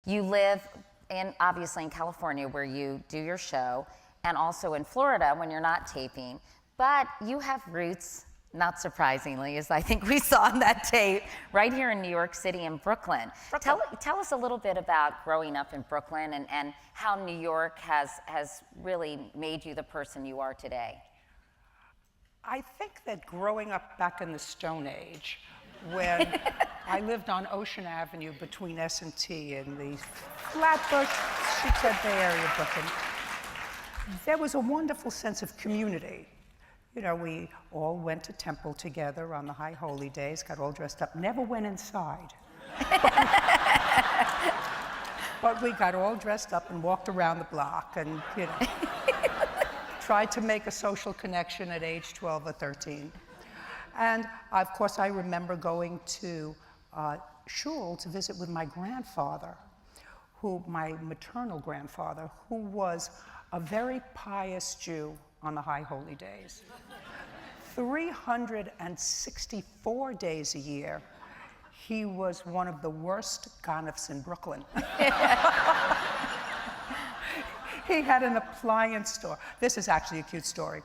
You live obviously in California where you do your show, and also in Florida when you're not taping, but you have roots, not surprisingly, as I think we saw in that tape, right here in New York City and Brooklyn. Tell us a little bit about growing up in Brooklyn and how New York has really made you the person you are today. I think that growing up back in the Stone Age, when I lived on Ocean Avenue between S&T and the Flatbush, Sheepshead Bay area of Brooklyn, there was a wonderful sense of community. You know, we all went to temple together on the high holy days, got all dressed up, never went inside. But we got all dressed up and walked around the block and, you know, tried to make a social connection at age 12 or 13. And of course, I remember going to shul to visit with my grandfather, my maternal grandfather, who was a very pious Jew on the high holy days. 364 days a year, he was one of the worst ganefs in Brooklyn. He had an appliance store. This is actually a cute story.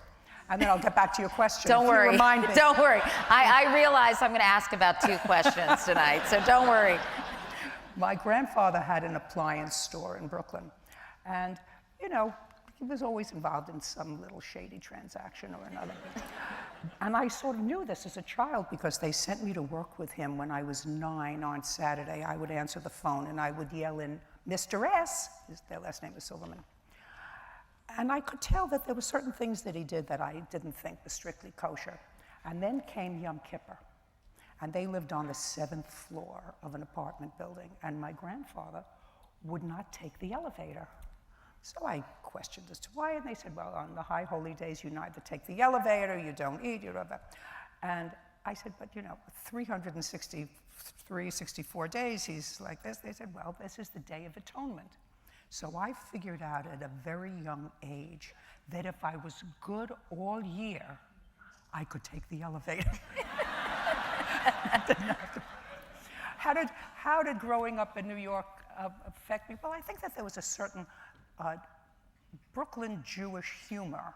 And then I'll get back to your question. Don't worry. Remind me. Don't worry. I realize I'm going to ask about 2 questions tonight, so don't worry. My grandfather had an appliance store in Brooklyn. And, you know, he was always involved in some little shady transaction or another. And I sort of knew this as a child because they sent me to work with him when I was 9 on Saturday. I would answer the phone and I would yell in, "Mr. S." Their last name was Silverman. And I could tell that there were certain things that he did that I didn't think was strictly kosher. And then came Yom Kippur. And they lived on the 7th floor of an apartment building. And my grandfather would not take the elevator. So I questioned as to why, and they said, well, on the high holy days, you neither take the elevator, you don't eat, you don't. And I said, but you know, 363, 64 days, he's like this. They said, well, this is the Day of Atonement. So I figured out at a very young age that if I was good all year, I could take the elevator. How did growing up in New York affect me? Well, I think that there was a certain Brooklyn Jewish humor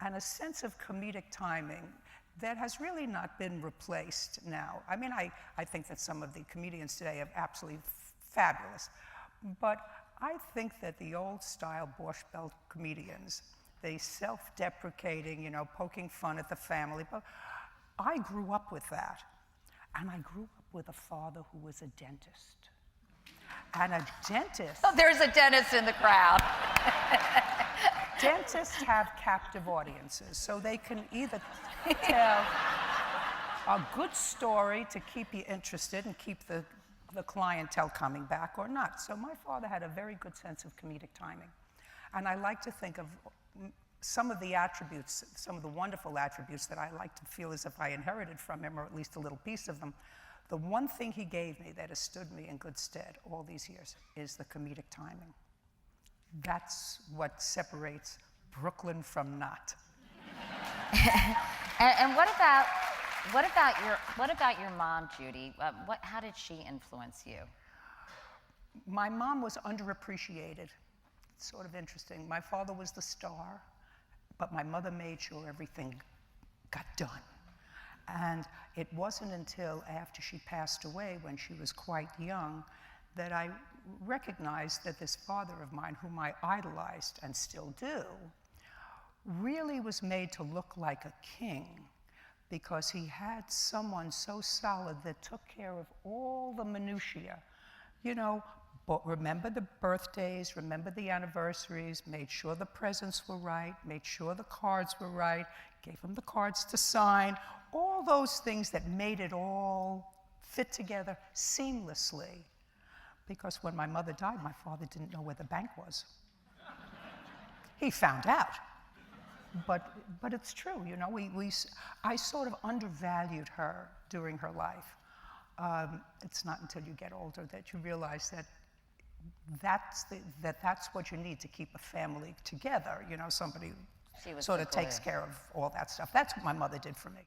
and a sense of comedic timing that has really not been replaced now. I mean, I think that some of the comedians today are absolutely fabulous, but I think that the old style Borscht Belt comedians, the self-deprecating, you know, poking fun at the family, but I grew up with that. And I grew up with a father who was a dentist. And a dentist... Oh, there's a dentist in the crowd. Dentists have captive audiences, so they can either tell a good story to keep you interested and keep the clientele coming back or not. So my father had a very good sense of comedic timing. And I like to think of some of the attributes, some of the wonderful attributes that I like to feel as if I inherited from him, or at least a little piece of them. The one thing he gave me that has stood me in good stead all these years is the comedic timing. That's what separates Brooklyn from not. And what about your mom, Judy? How did she influence you? My mom was underappreciated. It's sort of interesting. My father was the star, but my mother made sure everything got done. And it wasn't until after she passed away, when she was quite young, that I recognized that this father of mine, whom I idolized and still do, really was made to look like a king, because he had someone so solid that took care of all the minutiae. You know, but remember the birthdays, remember the anniversaries, made sure the presents were right, made sure the cards were right, gave him the cards to sign, all those things that made it all fit together seamlessly. Because when my mother died, my father didn't know where the bank was. He found out. But it's true, you know, I sort of undervalued her during her life. It's not until you get older that you realize that that's what you need to keep a family together, you know, somebody sort of takes care of all that stuff. That's what my mother did for me.